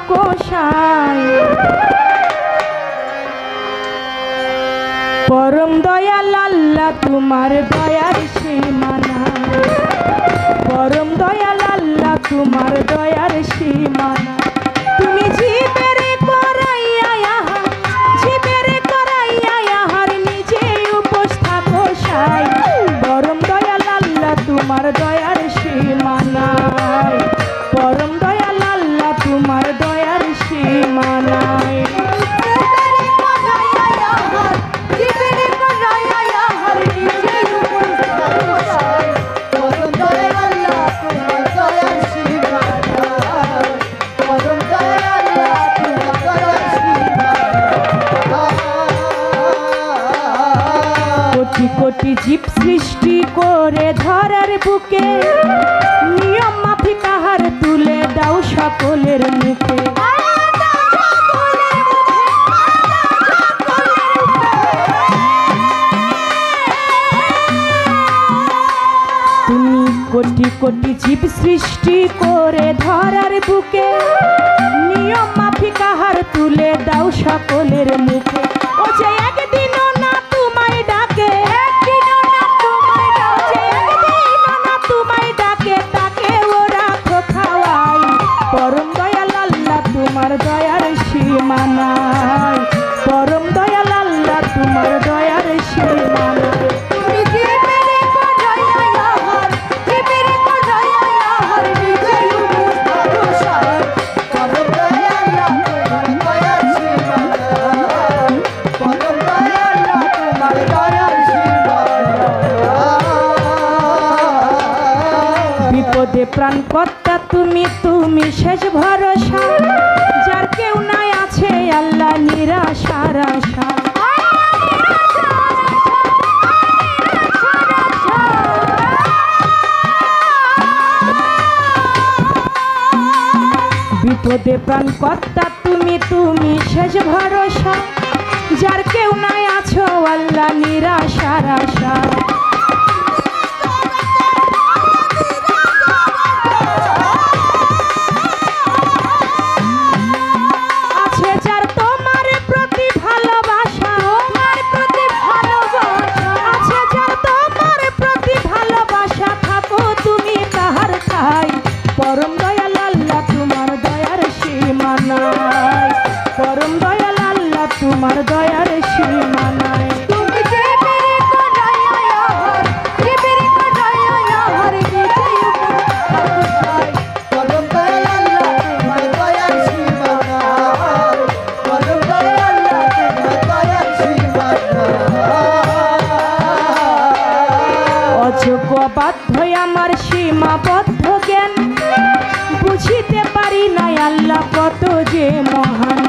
কষাই পরম দয়াল আল্লাহ তোমার দয়ার সীমানা পরম দয়াল আল্লাহ তোমার দয়ার সীমানা তুমি জীবের করাইয়া হার নিজে উপোস থাকো সাই পরম দয়াল আল্লাহ তোমার দয়ার সীমানা পরম দয়াল আল্লাহ তোমার দয়ার সীমানা কোটি জীব সৃষ্টি করে ধরার বুকে নিয়ম মাফিক আহার তুলে দাও সকলের মুখে তুমি কোটি কোটি জীব সৃষ্টি করে ধরার বুকে নিয়ম মাফিক আহার তুলে দাও সকলের মুখে ও যে একদিনও না তোমায় ডাকে তাকে ওরা খাওয়াই পরম দয়াল আল্লাহ তোমার দয়ার সীমানায় পরম দয়াল আল্লাহ তোমার দয়ার সীমানায় বিপদে প্রাণ কর্তা তুমি তুমি শেষ ভরসা যার কেউ নাই আছে আল্লাহ নিরাশার আশা বিপদে প্রাণ কর্তা তুমি তুমি শেষ ভরসা যার কেউ নাই আছো আল্লাহ নিরাশার আশা পরম দয়াল আল্লাহ তোমার দয়ার সীমানায় পরম দয়াল আল্লাহ তোমার দয়ার সীমানায় অযোগ্য বাধ্য আমার সীমাবদ্ধ জ্ঞান বুঝিতে পারি না আল্লাহ কত যে মহান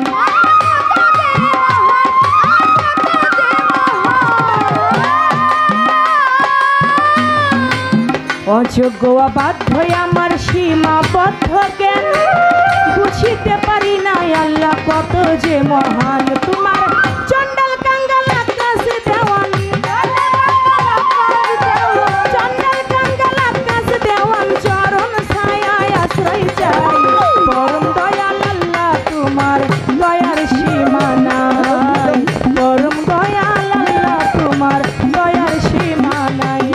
অযোগ্য বাধ্য আমার সীমাবদ্ধ জ্ঞান বুঝিতে পারি না আল্লাহ কত যে মহান তোমার চন্ডাল কাঙ্গাল আকাশ দেওয়ান চরণ ছায়ায় আশ্রয় চাই পরম দয়াল আল্লাহ তোমার দয়ার সীমানায় পরম দয়াল আল্লাহ তোমার দয়ার সীমানায়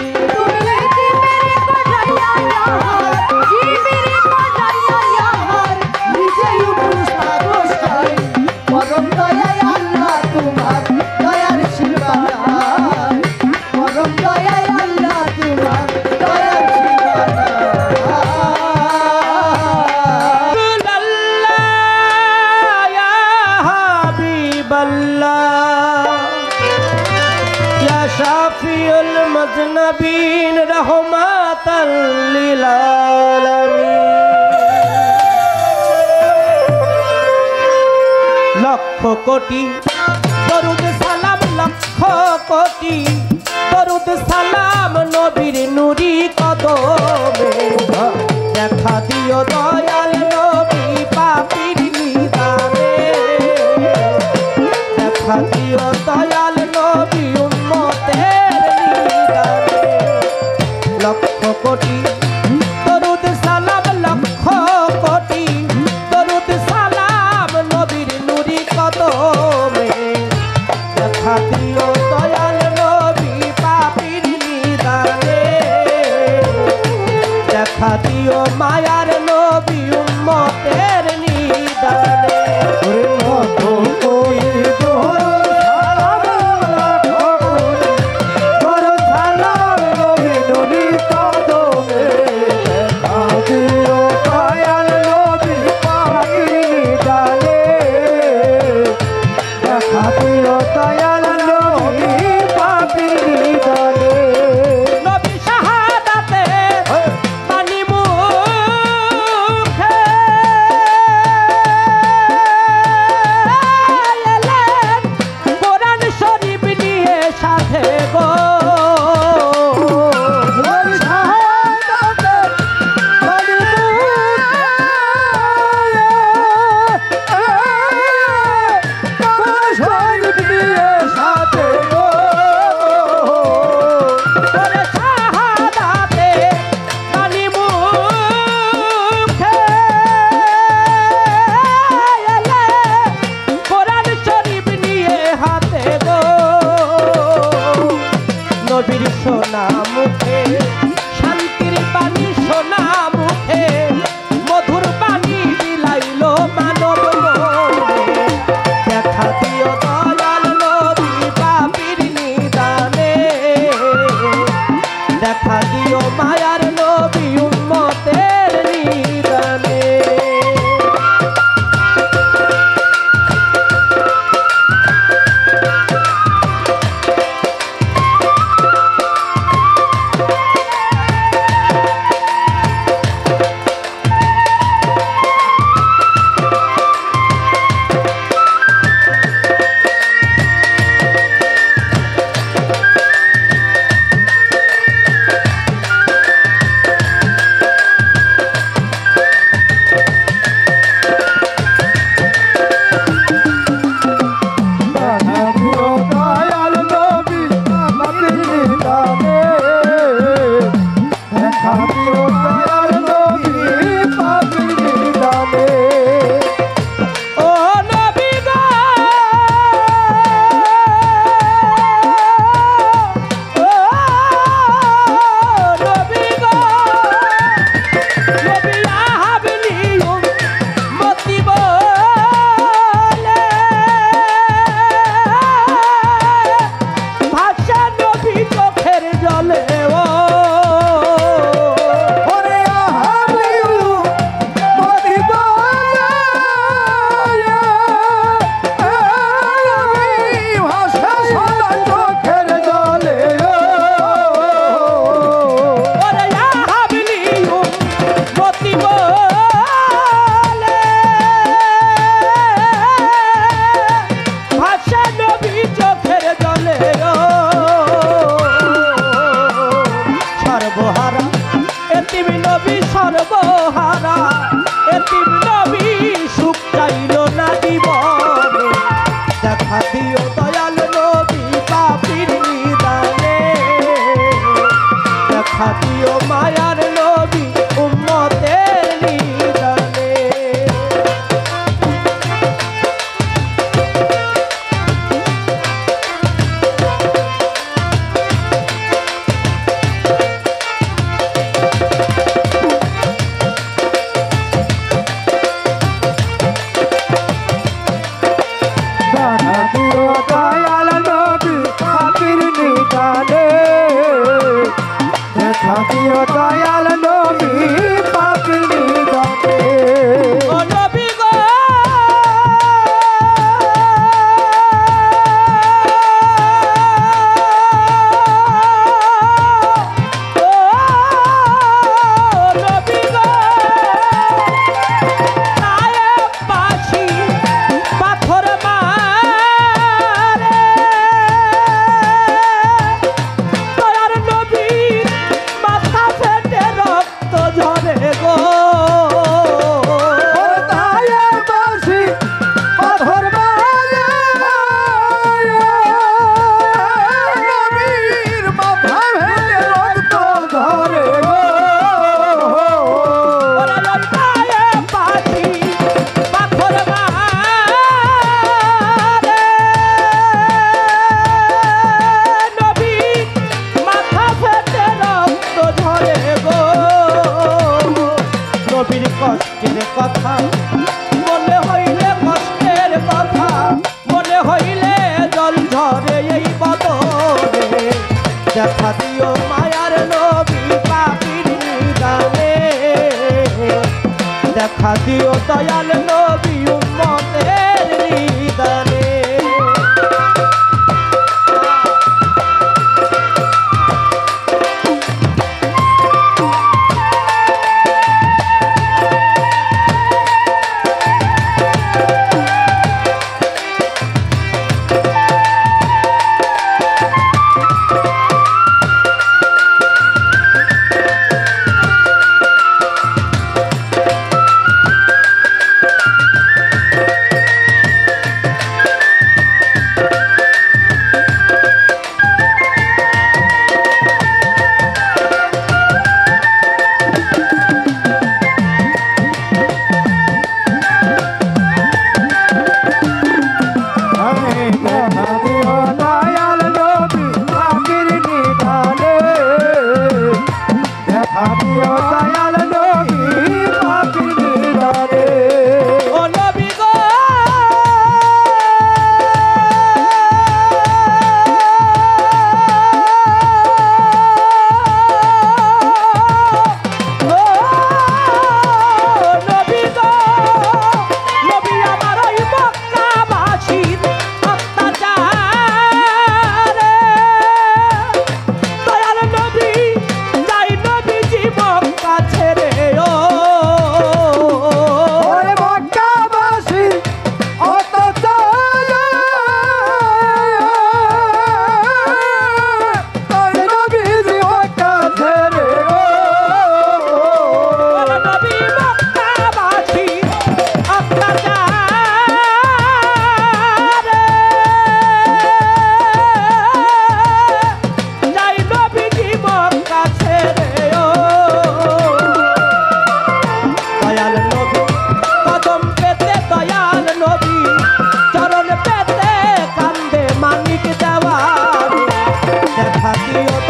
পরম দয়াল আল্লাহ তোমার দয়ার সীমানায় পরম দয়াল আল্লাহ তোমার দয়ার শাফিউল মুজনবিন রহমাতাল লিল আলামিন লক্ষ কোটি দরুদ সালাম লক্ষ কোটি দরুদ সালাম নবীর নুরি কদমে দেখা দিও দয়াল নবী পাপীর নিদানে দেখা দিও দয়াল নবী উম্মতের নিদানে লক্ষ কোটি দরুদ সালাম লক্ষ কোটি দরুদ সালাম নবীর সোনা মুখে শান্তির বাণী সোনা মুখে মধুর বাণী বিলাইল মানব মনে দেখা দিও দয়াল নবী পাপীর নিদানে দেখা দিও মায়ার নবী উম্মতের নিদানে সর্বহারা এতিম নবী সুখ চাইল না জীবনে দেখা দিও দয়াল নবী পাপীর নিদানে দেখা দিও মায়ার নবী উম্মতের নিদানে দয়াল নবী পাপীর নিদানে ও নবী গো ও নবী গো নায়েব বাসি পাথর মারে দয়ার নবীর মাথা ফেটে রক্ত ঝরে গো দায়ার বাসি পাথর মারে নবীর মাথা ভেঙে রক্ত ঝরে গো ওরে নায়েব বাসি পাথর মারে নবীর মাথা ফেটে রক্ত ঝরে গো নবীর কষ্টের কথা মনে হইলে কষ্টের কথা মনে হইলে জল ঝরে এই বদনে দেখা দিও মায়ার নবী পাপীর নিদানে দেখা দিও দয়াল নবী উম্মতের নিদানে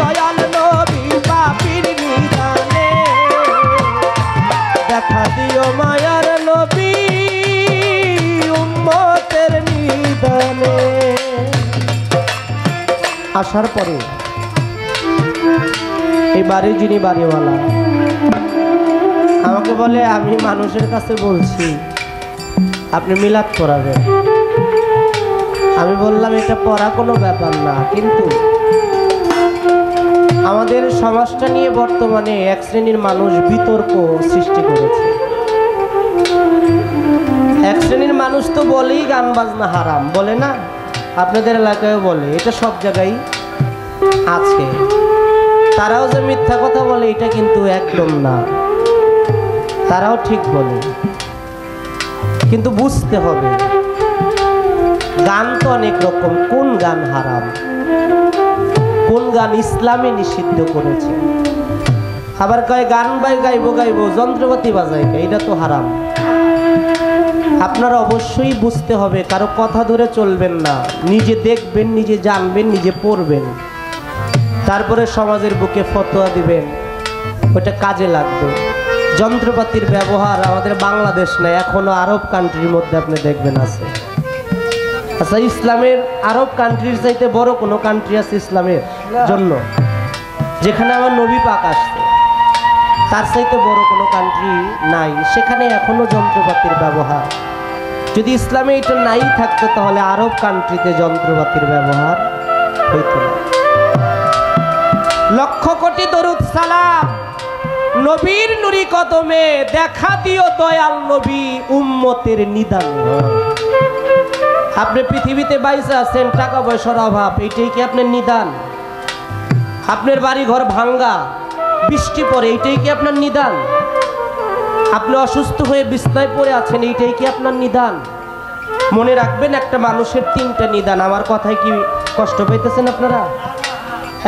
দয়াল নবী পাপীর নিদানে, দেখা দিও মায়ার নবী উম্মতের নিদানে। আসার পরে এই বাড়ির যিনি বাড়িওয়ালা আমাকে বলে, আমি মানুষের কাছে বলছি আপনি মিলাদ পড়াবেন। আমি বললাম এটা পড়া কোনো ব্যাপার না, কিন্তু আমাদের সমাজটা নিয়ে বর্তমানে এক শ্রেণীর মানুষ বিতর্ক সৃষ্টি করেছে। এক শ্রেণীর মানুষ তো বলেই গান বাজনা হারাম, বলে না? আপনাদের এলাকায় বলে, এটা সব জায়গায় আছে। তারাও যে মিথ্যা কথা বলে এটা কিন্তু একদম না, তারাও ঠিক বলে। কিন্তু বুঝতে হবে গান তো অনেক রকম, কোন গান হারাম, কোন গান ইসলামে নিষিদ্ধ করেছে। আবার কয় গান গাইবো যন্ত্রপাতি বাজাই, এটা তো হারাম। আপনারা অবশ্যই বুঝতে হবে, কারো কথা ধরে চলবেন না, নিজে দেখবেন, নিজে জানবেন, নিজে পড়বেন, তারপরে সমাজের বুকে ফতোয়া দিবেন, ওটা কাজে লাগবে। যন্ত্রপাতির ব্যবহার আমাদের বাংলাদেশ নাই, এখনো আরব কান্ট্রির মধ্যে আপনি দেখবেন আছে। আচ্ছা, ইসলামের আরব কান্ট্রির চাইতে বড় কোনো কান্ট্রি আছে ইসলামের জন্য? যেখানে আমার নবী পাক আসছে তার চাইতে বড় কোনো কান্ট্রি নাই, সেখানে এখনো যন্ত্রপাতির ব্যবহার। যদি ইসলামে এটা নাই থাকতো তাহলে আরব কান্ট্রিতে যন্ত্রপাতির ব্যবহার হইতো না। লক্ষ কোটি দরুদ সালাম নবীর নুরি কদমে, দেখা দিও দয়াল নবী উম্মতের নিদানে। আপনি পৃথিবীতে বাইসে আছেন, টাকা পয়সার অভাব, এইটাই কি আপনার নিদান? আপনার বাড়ি ঘর ভাঙ্গা, বৃষ্টি পড়ে, এইটাই কি আপনার নিদান? আপনি অসুস্থ হয়ে বিছনায় পড়ে আছেন, এইটাই কি আপনার নিদান? মনে রাখবেন, একটা মানুষের তিনটা নিদান। আমার কথায় কি কষ্ট পাইতেছেন আপনারা?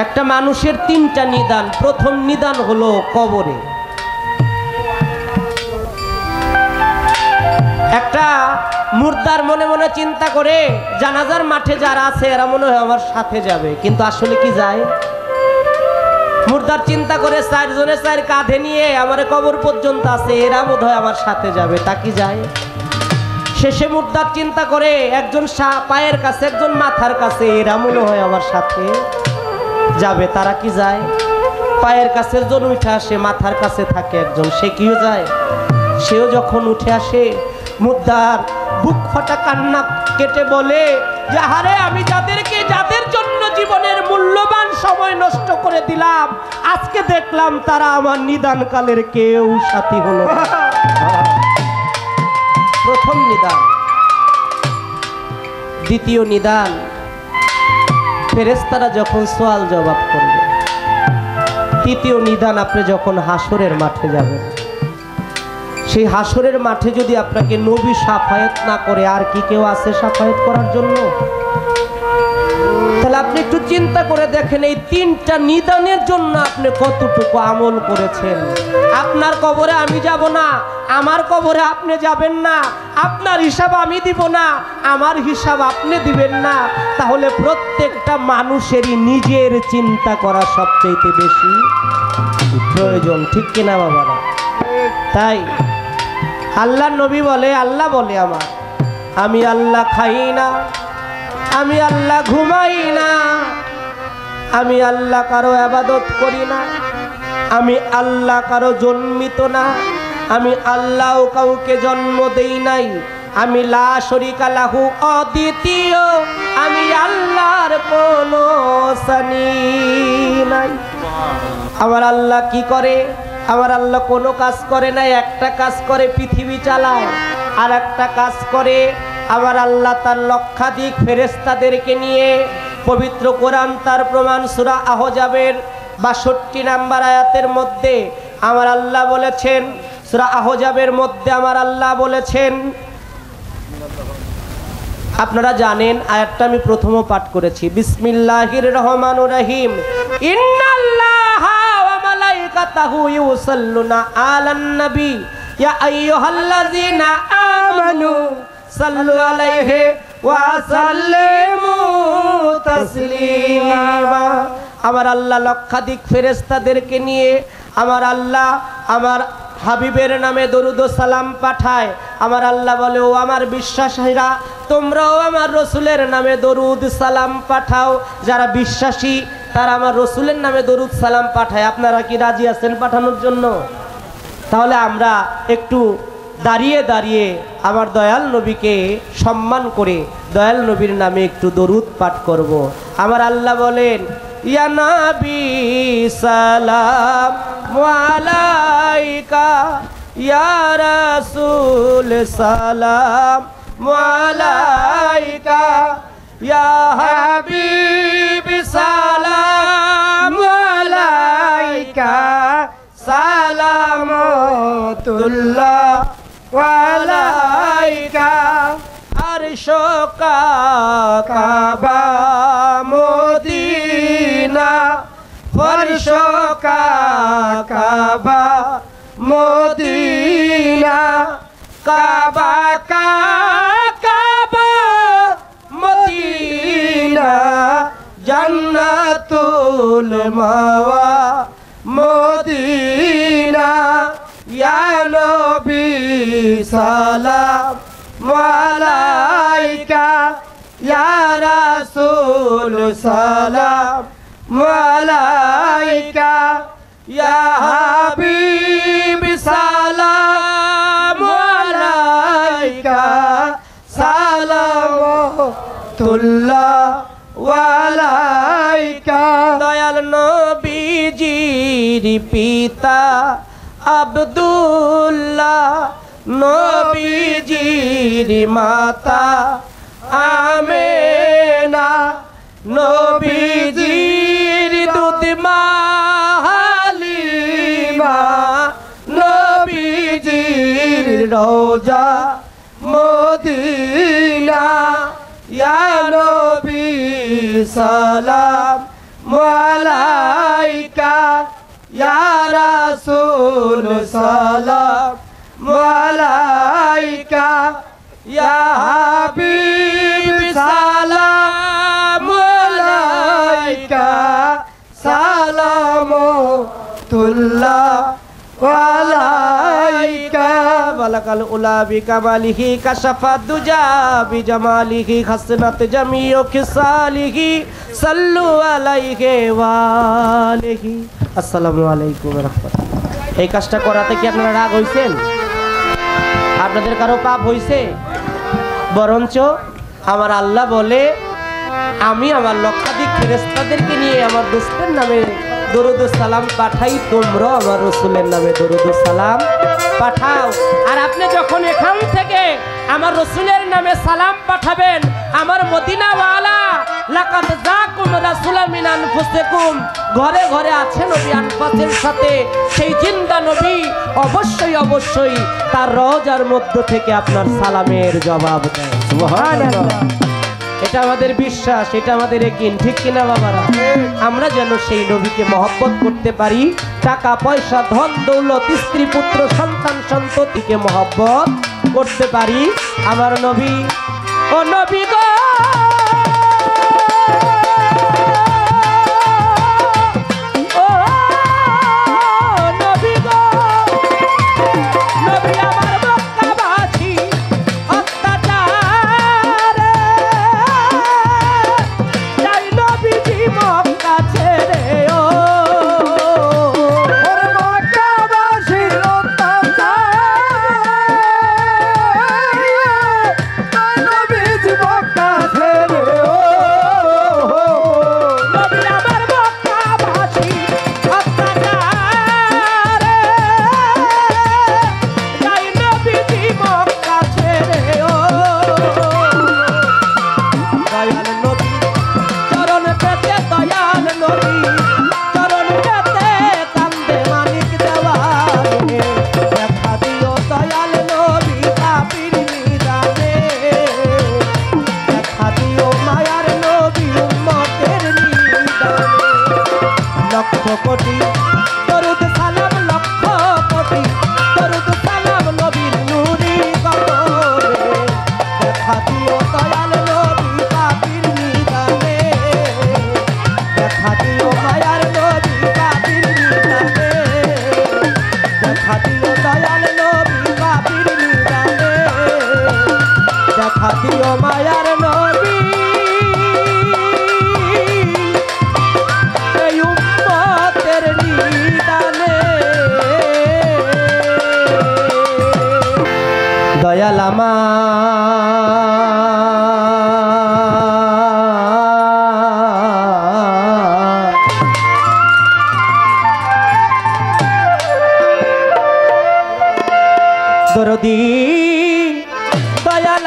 একটা মানুষের তিনটা নিদান। প্রথম নিদান হলো কবরে। একটা মুর্দার মনে মনে চিন্তা করে, জানাজার মাঠে যারা আছে এরা মনে হয় আমার সাথে যাবে, কিন্তু আসলে কি যায়? মুর্দার চিন্তা করে, চারজনে চার কাঁধে নিয়ে আমার কবর পর্যন্ত আছে, এরা বোধ হয় আমার সাথে যাবে, তা কি যায়? শেষে মুর্দার চিন্তা করে, একজন পায়ের কাছে, একজন মাথার কাছে, এরা মনে হয় আমার সাথে যাবে, তারা কি যায়? পায়ের কাছে জন উঠে আসে, মাথার কাছে থাকে একজন, সে কিও যায়? সেও যখন উঠে আসে, মুর্দার বুক ফাটা কান্না কেটে বলে যে, আরে আমি যাদের জন্য জীবনের মূল্যবান সময় নষ্ট করে দিলাম, আজকে দেখলাম তারা আমার নিদান কালের কেউ সাথী হলো না। প্রথম নিদান। দ্বিতীয় নিদান, ফেরেশতারা যখন সওয়াল জবাব করবে। তৃতীয় নিদান, আপনি যখন হাসরের মাঠে যাবেন, সেই হাসরের মাঠে যদি আপনাকে নবী শাফায়াত না করে, আর কি কেউ আছে শাফায়াত করার জন্য? তাহলে আপনি একটু চিন্তা করে দেখেন, এই তিনটা নিদানের জন্য আপনি কতটুকু আমল করেছেন। আপনার কবরে আমি যাব না, আমার কবরে আপনি যাবেন না, আপনার হিসাব আমি দিব না, আমার হিসাব আপনি দিবেন না। তাহলে প্রত্যেকটা মানুষেরই নিজের চিন্তা করা সবচেয়ে বেশি প্রয়োজন, ঠিক কিনা বাবারা? তাই আল্লাহ নবী বলে, আল্লাহ বলে, আমি আল্লাহ খাই না, আমি আল্লাহ ঘুমাই না, আমি আল্লাহ কারো ইবাদত করি না, আমি আল্লাহ কারো জন্মিত না, আমি আল্লাহ কাউকে জন্ম দেই নাই, আমি লা শরীকা লাহু অদ্বিতীয়, আমি আল্লাহর কোনো সানি নাই। আমার আল্লাহ কি করে? আমার আল্লাহ কোনো কাজ করে না। একটা কাজ করে পৃথিবী চালায়, আর একটা কাজ করে আমার আল্লাহ তার লক্ষাধিক ফেরেশতাদেরকে নিয়ে, পবিত্র কোরআন তার প্রমাণ সূরা আহজাবের ৬২ নম্বর আয়াতের মধ্যে আমার আল্লাহ বলেছেন, সূরা আহজাবের মধ্যে আমার আল্লাহ বলেছেন, আপনারা জানেন আয়াতটা আমি প্রথমও পাঠ করেছি, বিসমিল্লাহির রহমানির রহিম, ইন্নাল্লাহা ওয়া মালাইকাতাহু ইউসাল্লুনা আলান নবী ইয়া আইয়ুহাল্লাযীনা আমানু সাল্লু আলাইহি ওয়া সাল্লিমু তাসলিমা আমার আল্লাহ লক্ষাধিক ফেরেশতাদেরকে নিয়ে আমার আল্লাহ আমার হাবিবের নামে দরুদ ও সালাম পাঠায়। আমার আল্লাহ বলে, ও আমার বিশ্বাসীরা, তোমরাও আমার রসুলের নামে দরুদ সালাম পাঠাও। যারা বিশ্বাসী তারা আমার রসুলের নামে দরুদ সালাম পাঠায়। আপনারা কি রাজি আছেন পাঠানোর জন্য? তাহলে আমরা একটু দাঁড়িয়ে দাঁড়িয়ে আমার দয়াল নবীকে সম্মান করে দয়াল নবীর নামে একটু দরুদ পাঠ করব। আমার আল্লাহ বলেন, ইয়া নবী সালাম আলাইকা, ইয়া রাসূল সালাম আলাইকা, ইয়া হাবিব সালাম আলাইকা, সালামতুল্লাহ আলাইকা। আরশো কাবা মদিনা, ফরশো কাবা মদিনা, কাবা কাবা মদিনা, জান্নাতুল মাওয়া মদিনা। ইয়া নবী সালাম আলাইকা, ইয়া রাসূল সালাম আলাইকা, ইয়া হাবিব সালাম আলাইকা, সালামতুল্লাহ আলাইকা। দয়াল নবীজির পিতা আব্দুল্লাহ, নবীজির মাতা আমেনা, নবীজির দুধ মা হালিমা, নবীজির রওজা মদিনা। ইয়া নবী সালাম আলাইকা, ইয়া রাসূল সালাম আলাইকা, ইয়া হাবিব সালাম আলাইকা, সালামতুল্লাহ আলাইকা। বালাকাল উলা বিকামালিহি কাশাফাত দুজা বিজামালিহি হাসনাত জামিউ খিসালিহি, সাল্লু আলাইহি ওয়া আলিহি। আসসালামু আলাইকুম ওয়া রাহমাতুল্লাহ। এই কাজটা করাতে কি আপনারা রাগ হইছেন? আপনাদের কারো পাপ হইছে? বরঞ্চ আমার আল্লাহ বলে, আমি আমার লক্ষাধিক ফেরেশতাদেরকে নিয়ে আমার দোস্তের নামে দরুদ সালাম পাঠাই, তোমরাও আমার রসুলের নামে দরুদ সালাম পাঠাও। আর আপনি যখন এখান থেকে আমার রসুলের নামে সালাম পাঠাবেন, আমার মদিনাওয়ালা লাকাদ জাকুম রাসূলুম মিন আনফুসিকুম, ঘরে ঘরে আছে নবী আনফাসের সাথে, সেই জিন্দা নবী অবশ্যই অবশ্যই তার রওজার মধ্য থেকে আপনার সালামের জবাব দেয়। সুবহানাল্লাহ। এটা আমাদের বিশ্বাস, এটা আমাদের ইয়াকিন, ঠিক কিনা বাবারা? আমরা যেন সেই নবীকে মহব্বত করতে পারি, টাকা পয়সা ধন দৌলত স্ত্রী পুত্র সন্তান সন্ততিকে মহব্বত করতে পারি। আমার নবী, ও নবী গো, কোটি দরুদ সালাম, লক্ষ কোটি দরুদ সালাম নবীর নূরি কবরে, দেখা দিও দয়াল নবী পাপীর নিদানে, দেখা দিও যদি দয়াল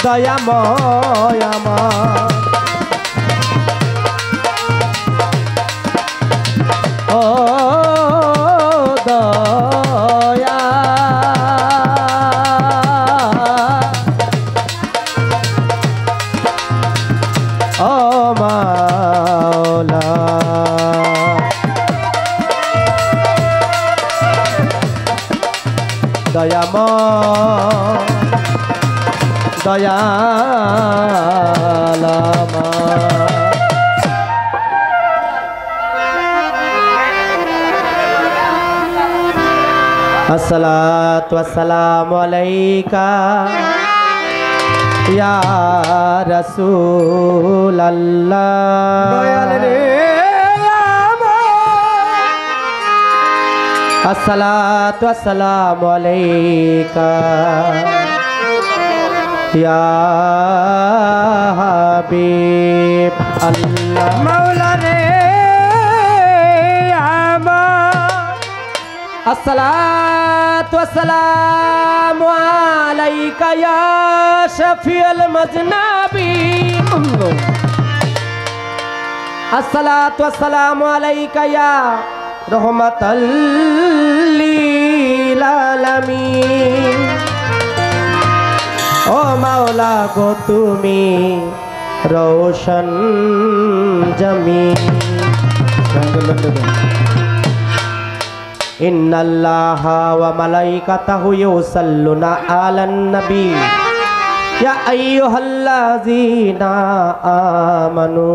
দয়াময় আমার ও দয়া ও মাওলা দয়াময় দয়াল আসসালাতু ওয়াসসালামু আলাইকা ইয়া রাসূলাল্লাহ দয়াল রে আসসালাতু ওয়াসসালামু আলাইকা ইয়া হাবিব আল্লাহ মাওলা রে আমার আসসালাতু ওয়াসসালামু আলাইকা ইয়া শাফিউল মাজনাবিন আসসালাতু ওয়াসসালামু আলাইকা ইয়া রাহমাতাল লিল আলামিন ও মাওলা গো তুমি রোশন জমিন ইন্নাল্লাহা ওয়া মালাইকাতাহু ইউসাল্লুনা আলান নবী ইয়া আইয়ুহাল্লাযীনা আমানু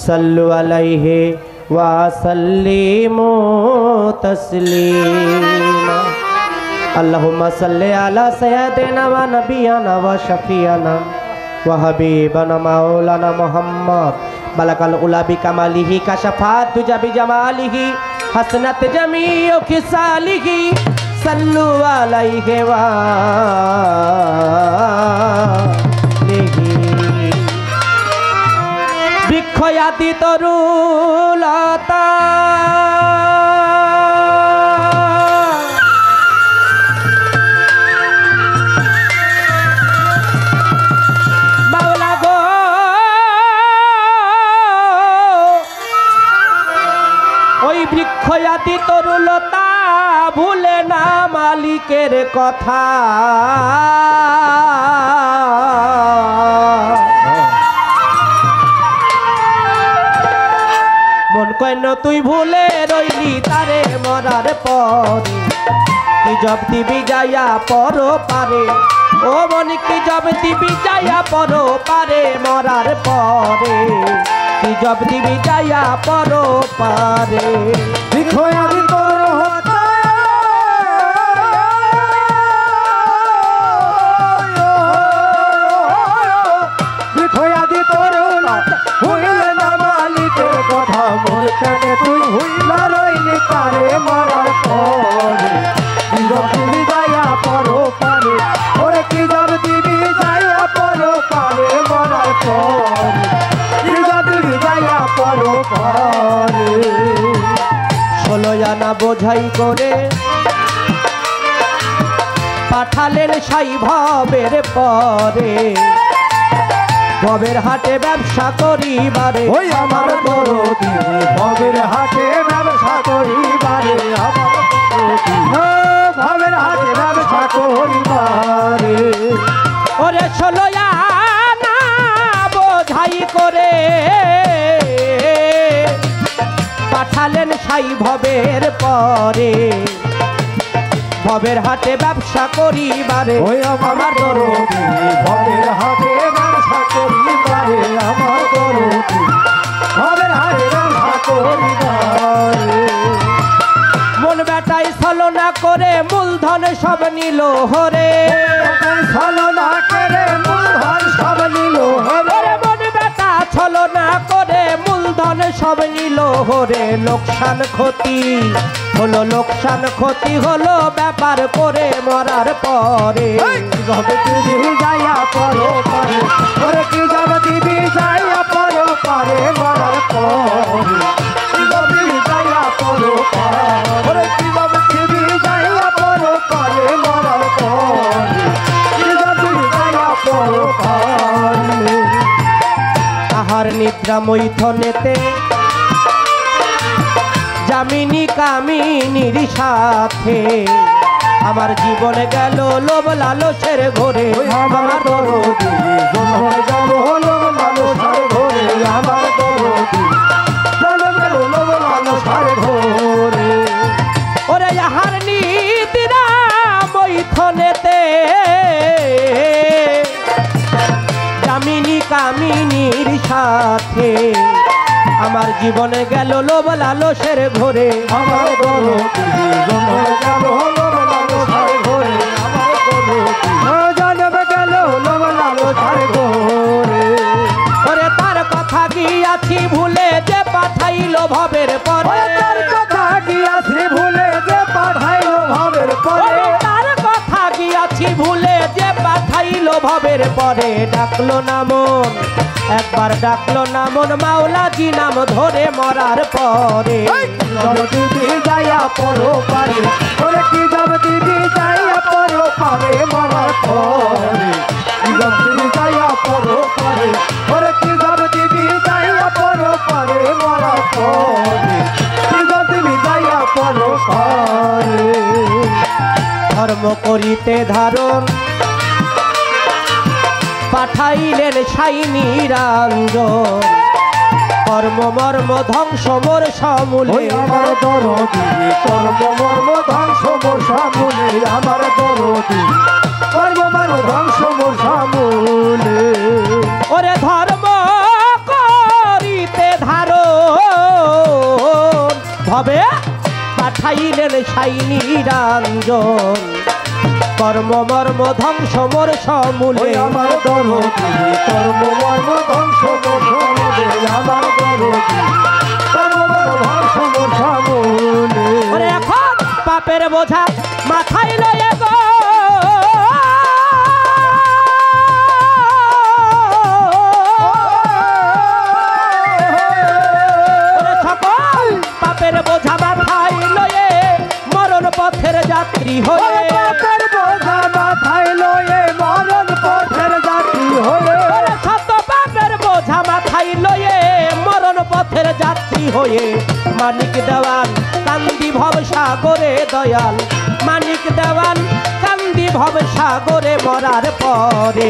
সাল্লু আলাইহি ওয়া সাল্লিমু তাসলিমা اللهم صل على سيدنا ونبينا وشفيعنا وحبيبنا مولانا محمد بلغ العلا بكماله كشفات الدجى بجماله حسنت جميع خصاله صلوا عليه وآله বৃক্ষয়াতি তরুলতা বৃক্ষয়াতি তরুলতা ভুলে না মালিকের কথা মন কেন তুই ভুলে রইলি তারে মরার পরে কি জব দিবি যাইয়া পর পারে ও মন কি জব দিবি যাইয়া পর পারে মরার পরে কি জব দিবি যাইয়া পর পারে বিখয়াদি তোর হতা বিখয়াদি তোর হইলে না মালিকের কথা মোর কানে তুই হইলা রইলি তারে মরার পরে কি জব দিবি যাইয়া পর পারে ওরে কি জব দিবি যাইয়া পর পারে মরার পরে কি জব দিবি যাইয়া পর পারে 16 আনা বোঝাই করে পাঠালেন সাই ভবের পরে ভবের হাটে ব্যবসা করিবারে ওই আমার দরদি ভবের হাটে ব্যবসা করিবারে আমার দরদি ভবের হাটে ব্যবসা করিবারে ওরে 16 আনা বোঝাই করে পাঠালেন সাই ভবের পরে ভবের হাটে ব্যবসা করিবারে ওই আমার দরদি ভবের হাটে ব্যবসা করিবারে আমার দরদি ভবের হাটে ব্যবসা করিবারে মন বেটাই ছলনা করে মূলধন সব নিল হরে ছলনা করে মূলধন সব নিল ওরে মন বেটা ছলনা করে মূলধন সব নিল হরে লোকসান ক্ষতি হলো ব্যাপার করে মরার পরে যাবে দিবি যাইয়া পরো পারে ওরে কি যাবে দিবি যাইয়া পরো পারে মরার পরে কি যাবে যাইয়া পরো পারে ওরে কি যাবে দিবি যাইয়া পরো পারে মরার পরে কি যাবে যাইয়া পরো পারে আহার নিদ্রা মৈথনেতে জামিনী কামিনীর সাথে আমার জীবনে গেল লোভ লালসের ঘরে আমার দরদি জন্ম গেল লোভ লালসার ঘরে আমার দরদি জন্ম গেল লোভ লালসার ঘরে ওরে আহার নিদ্রা মৈথনেতে জামিনী কামিনীর সাথে আমার জীবনে গেল লোভ লালসের ঘরে আমার দরদি জন্ম গেল লোভ লালসার ঘরে আমার দরদি জন্ম গেল লোভ লালসার ঘরে ওরে তার কথা গিয়াছি ভুলে যে পাঠাইল ভবের পরে তার কথা গিয়াছি ভুলে যে পাঠাইল ভবের পরে ওরে তার কথা গিয়াছি ভুলে যে পাঠাইল ভবের পরে ডাকলো না মন একবার ডাকলো না মন মাওলাজি নাম ধরে মরার পরে যাবে দিবি যাইয়া পরো পারে ওরে কি যাবে দিবি যাইয়া পরো পারে মরার পরে কি যাবে দিবি যাইয়া পরো পারে ওরে কি যাবে দিবি যাইয়া পরো পারে মরার পরে কি যাবে দিবি যাইয়া পরো পারে ধর্ম করিতে ধারণ পাঠাইলেন সাই নিরঞ্জন কর্ম মর্ম ধ্বংস মোর সমূলে ওই আমার দরদি কর্ম মর্ম ধ্বংস মোর সামুলে আমার দরদি কর্ম মর্ম ধ্বংস মোর সামুলে ওরে ধর্ম করিতে ধারণ ভবে পাঠাইলেন সাই নিরঞ্জন কর্ম মর্ম ধ্বংস মোর সমূলে ওই আমার দরদি কর্ম মর্ম ধ্বংস মোর সামুলে আমার দরদি কর্ম মর্ম ধ্বংস মোর সামুলে ওরে এখন পাপের বোঝা মাথায় লয়ে গো ওরে সকল পাপের বোঝা মাথায় লয়ে মরণ পথের যাত্রী হয়ে পাপের বোঝা মাথায় লয়ে মরণ পথের যাত্রী হয়ে ওরে শত পাপের বোঝা মাথায় লয়ে মরণ পথের যাত্রী হয়ে মানিক দেওয়ান কান্দি ভব সাগরে দয়াল মানিক দেওয়ান কান্দি ভব সাগরে মরার পরে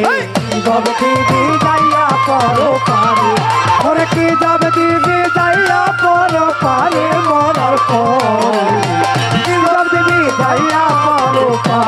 যাবে দিবি যাইয়া পরো পারে ওরে কি যাবে দিবি যাইয়া পরো পারে